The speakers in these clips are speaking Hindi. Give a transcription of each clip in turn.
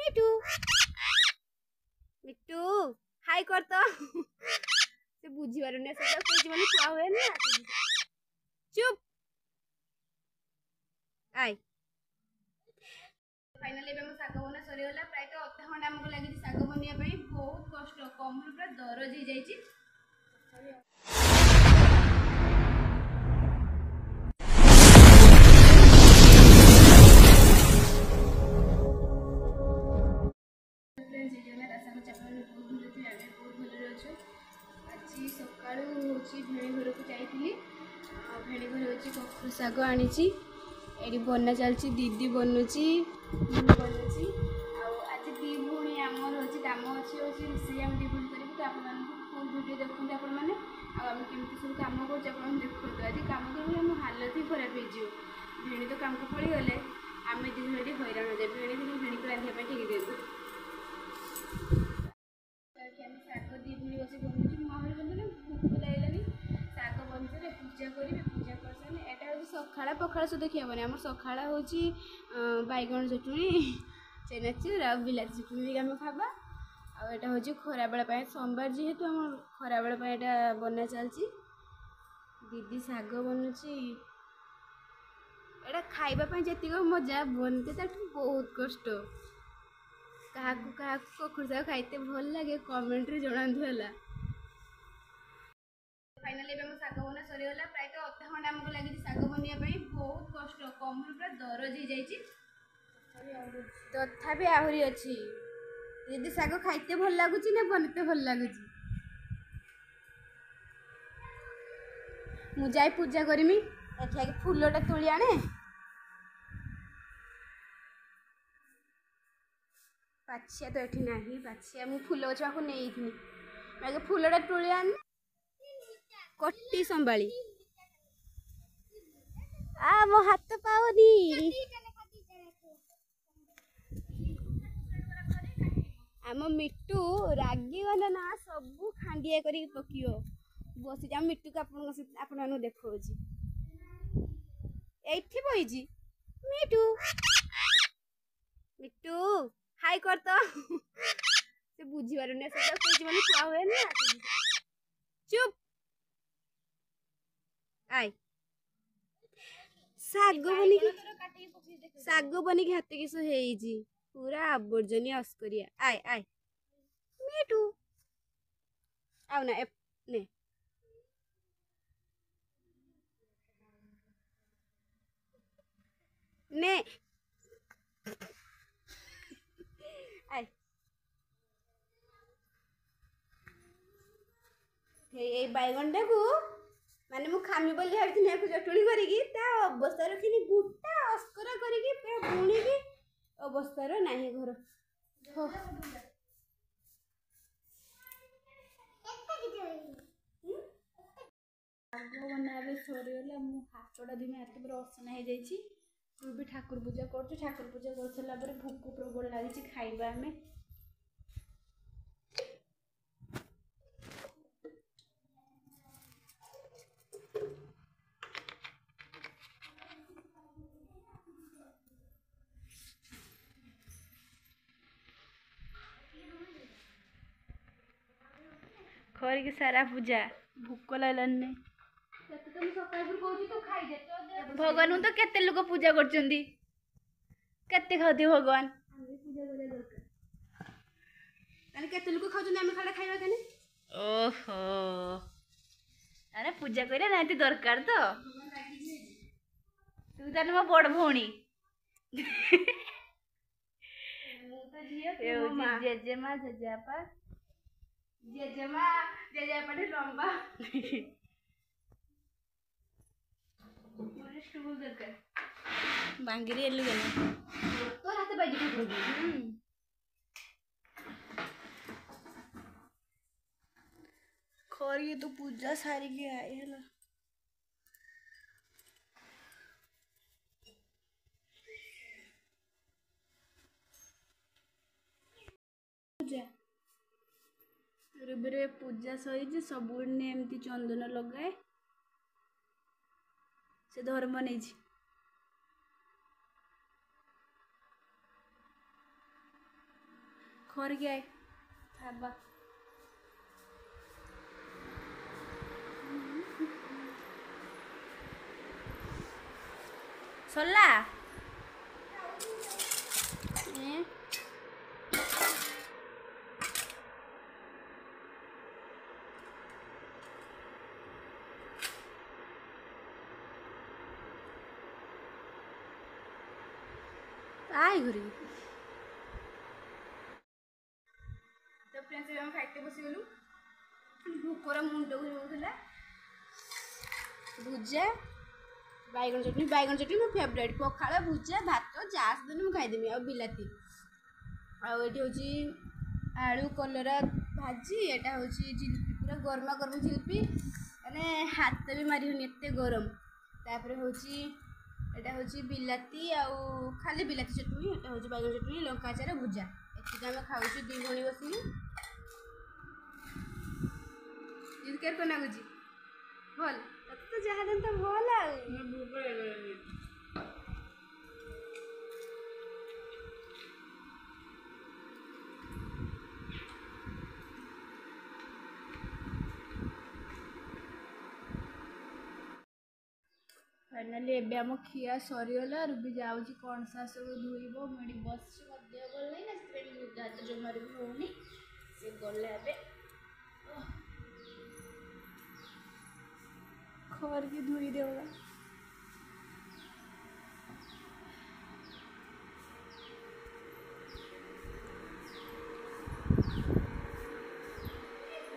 मिठू मिठू हाय कर तो से बुझी पारुने से कोई जीवन छुआ हुए ना चुप आय फाइनली बे मो साग बना सरी गला प्राय तो अधा घंटा हमको लगी साग बनिया पई बहुत कष्ट कमर पूरा दरज हो जाई छी सकाळू होची भेणी घर को जाइथिली भेणी घर होची कखरू साग आनीची एडी बना चलची दीदी बनुची बनुची आज दी भूणी आमर होची काम अच्छी होची रोषे आम दी भूणी करी तो आपन फुल वीडियो देखते आपण मैंने आम केमती सब कम कर देखो आज कम कर मो हालत ही खराब हो भेणी तो काम को पड़ी गले आम दी भेड़ी हैरान हो जाए भेणी दिन भेणी को रांधिया ठीक दिखाँ शाग दी भूणी बस बनूँ महावीर बंधु भूख लगलानी शाग बन पूजा करी पूजा कर सारे यहाँ हूँ सकाला पखाड़ सहित खियाबनी आम सकाला हूँ बैगण चटनी चेनाचूर आ बिलाती चटनी आम खावा आटा हूँ खरा बेला सोमवार जेहेतु आम खरा बेला बना चलती दीदी शाग बनुची यहाँ खाइबा जी मजा बनते बहुत कष्ट क्या कखरू साग खाइते भल लगे कमेंट रे जणांतु है फाइनली बे मो साग बना सरी गला प्राय तो अधा घंटा हमको लगी साग बनिया पई बहुत कष्ट कमर पूरा दरज हो जाई छी तथापि आहुरी अच्छी दीदी साग खाइते भल लगुच ना बनते भल लगुच मु जाई पूजा करमी एठा फूलटा तोली आने पाछिया तो ये ना पाछिया मु फूल गछ को नहीं थी आगे फूलटा तोली आने कट्टी संभाली आ मो हाथ पाओनी आम मिट्टू रागी गला ना सब खांडिया करी पकियो बसी जा मिट्टू को आपन देखो एठी बईजी मिट्टू मिट्टू हाय कर तो से बुझी पारुने से कोई जीवन छुआ हुए ना चुप आय साग बनी हाथ किस पूरा आवर्जनी अस्करिया आय आय मिठू आउ ना ने ने आय ये बैगनटा को माने मु खामी बोली भाई या चटुणी करी अवस्था रखी गुटा अस्करा करी बुणी की अवस्था नहीं घर बना सरीगला मो हाथटा दिन हाथ पूरा असना हो जाए तू भी ठाकुर पूजा कर ठाकुर पूजा कर सारापर भोक प्रबल लगी खाइबा आम कर सारा पूजा भोक लगलानी भगवान तो केते लोग पूजा करछंदी केते खाती भगवान अरे केते लोग खाउछंदी हम खाड़ा खाइबा केने ओहो अरे पूजा करिया नाती दरकार तो तू ताने मो बड़ भौणी जेजेमा जेजेपा जेजेमा जेजेपा लंबा स्टूल दरकार बांगिरी एलु गला तो हाथ बाजी ठाकुर खरी तो पूजा सारी के आई है पूजा पूजा सही सब एमती चंदन लगाए से धर्म नहीं ଖରିକି ଆଏ ଖାଇବା ସରିଲା आए घरे तो फ्रेंड्स हम खाइते बसीगलु भूकर मुंड को होता भुजा बैगन चटनी मो फेवरेट पखाड़ भुजा भात जास दिन मुझे खाईदेमी आ बिलाती आठी आलू कलरा भाजी यहाँ हूँ जिलपी पूरा गरमा गरम जिलपी मैंने हाथ भी मारिहनी एत गरम तापर हूँ यहाँ हूँ बिलाती आउ खाली बिलाती चटनी यहाँ हूँ बैगन चटनी लंका अचार भुजा एतिक आम खाऊ दी भणी बसिकी केर को नागुची भल तो जहाँ दिन तो भल आ फाइनाली एबे आम खिया सरीगला रूबी जाऊँगी कौन सा सब धोब मुझे बस देह भल नहीं ना से हाथ जमार भी होनी से गले ए खर की धोई देगा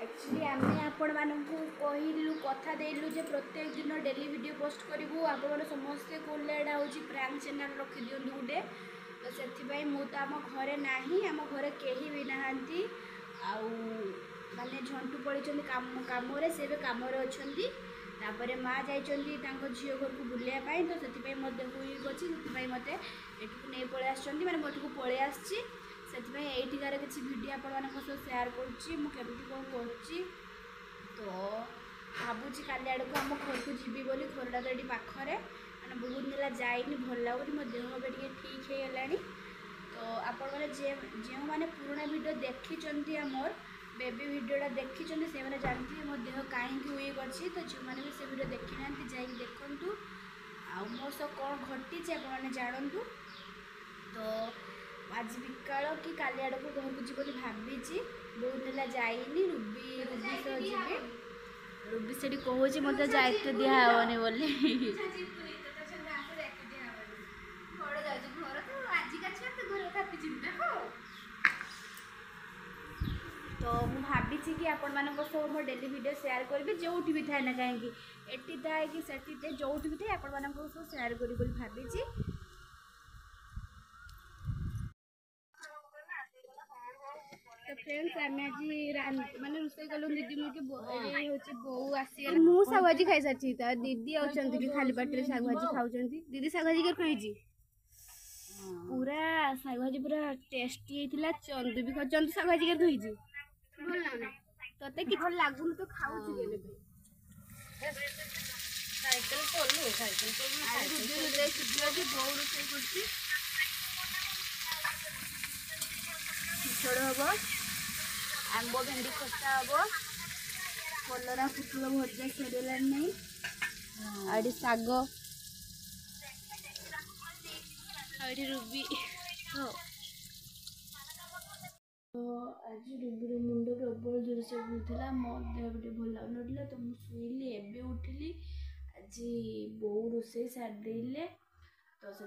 एक्चुअली आम आपण मानक कहलु कथा देलु जे प्रत्येक दिन डेली वीडियो पोस्ट करूँ आप समस्ते कहले यहाँ हूँ प्रांक चैनल रखी दिंतु गोटे तो से तो आम घरे ना आम घरे कहीं भी नहांती माने झंटू पड़ी काम से कम अच्छा तापर माँ जाइंट झील घर को बुलायापाई तो से मो देह वीक अच्छी से मत एठू नहीं पलि आस मैंने मोटू पलि आसी एठिकार किसी वीडियो आपण सेयार करुँची मुझे कौन कर तो भावुँ काली आड़ को आम घर को जी बोली घरटा तो ये पाखे मैंने बहुत दिला जाइनी भल लगुनि मो देह भी ठीक हो गला तो आपण मैंने जो मैंने पुराना वीडियो देखी आमर बेबी वीडियोटा देखी से मैंने जानते मो देह कहीं वीक अच्छी तो जो मैंने भी से वीडियो देखी ना जाइए देखूँ आ मो सह कौन घटी आपने जानतु तो आज विकाल कि काली आड़ को घर को जी बोली भावी बहुत दिला जाइनी रूबी सह जी रूबी से कहूँ मत दायित्व दिहनी बोली तो मुझे भावी कि आपण मान मो डेली वीडियो शेयर करी जो भी थाए ना कहीं एटी थाए कि सेठी थाए जो भी थाए आपण मान शेयर करी भावी तो फ्रेंड्स आम आज माने रोषे कलु दीदी मुझे हूँ बो आसी मुझे शाग भाजी खाई सारी तो दीदी अच्छा खाली पाटे शाग भाजी खाऊँ दीदी शाग भाजी कही पूरा शाग भाजी पूरा टेस्टी होता चंदू भी चंदू शाग भाजी कर कही भल लगना ते कि भल लगुन तो खाऊ साइकिल बो रोषे कर हम आंब भेंडी खटा हम कलरा पुटल भजा सरीगला नहीं आड़ी शाग आड़ी रूबी तो आज रूबीर मुंड प्रबल जोर से बुलूला मो देह भी भल लगुन तो मुझे शुइली एबे उठिली आज बो रोषे सारिदे तो से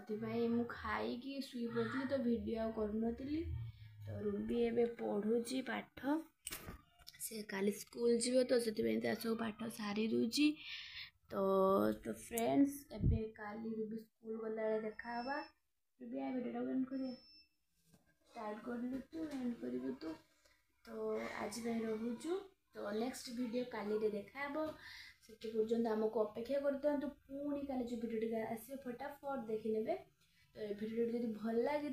खाई शुई पड़ी तो वीडियो करूनी तो रूबी एबे पढ़ुची पाठ से काली स्कूल जीव तो से सब पाठ सारी दूची तो फ्रेंड्स एबे काली रूबी स्कूल गला देखा रूबी आ वीडियो एंड करिया स्टार्ट करलु तू एंड करू तू तो आज रोचु तो नेक्स्ट वीडियो काली देखा से पर्यंत आमको अपेक्षा करते पुणी काली जो वीडियो आसो फटाफट देखी ने तो ये वीडियो जब भल लगी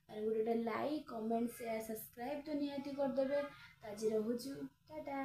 गोटे लाइक कमेंट शेयर सब्सक्राइब तो निहाती करदे आज रोचु टाटा।